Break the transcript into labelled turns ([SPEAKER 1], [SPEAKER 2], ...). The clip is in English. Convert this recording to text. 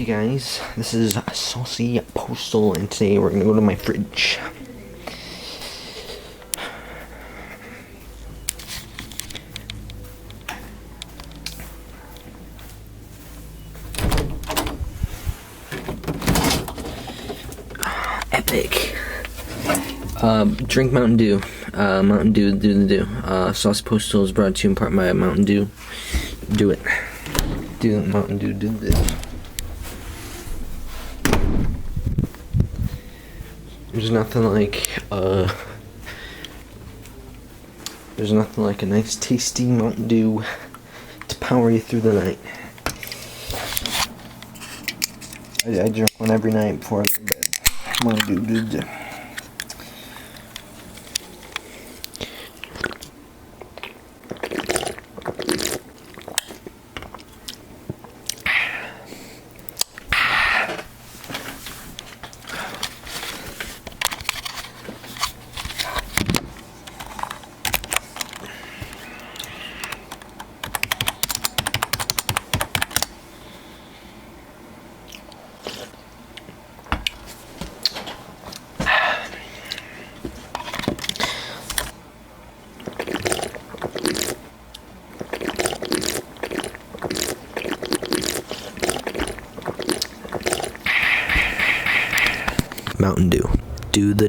[SPEAKER 1] Hey guys, this is Saucy Postal, and today we're gonna go to my fridge. Epic. Drink Mountain Dew. Mountain Dew, do the do. Saucy Postal is brought to you in part by Mountain Dew. Do it. Do it, Mountain Dew, do this. There's nothing like a nice tasty Mountain Dew to power you through the night. I drink one every night before I go to bed. Mountain Dew. Mountain Dew. Do the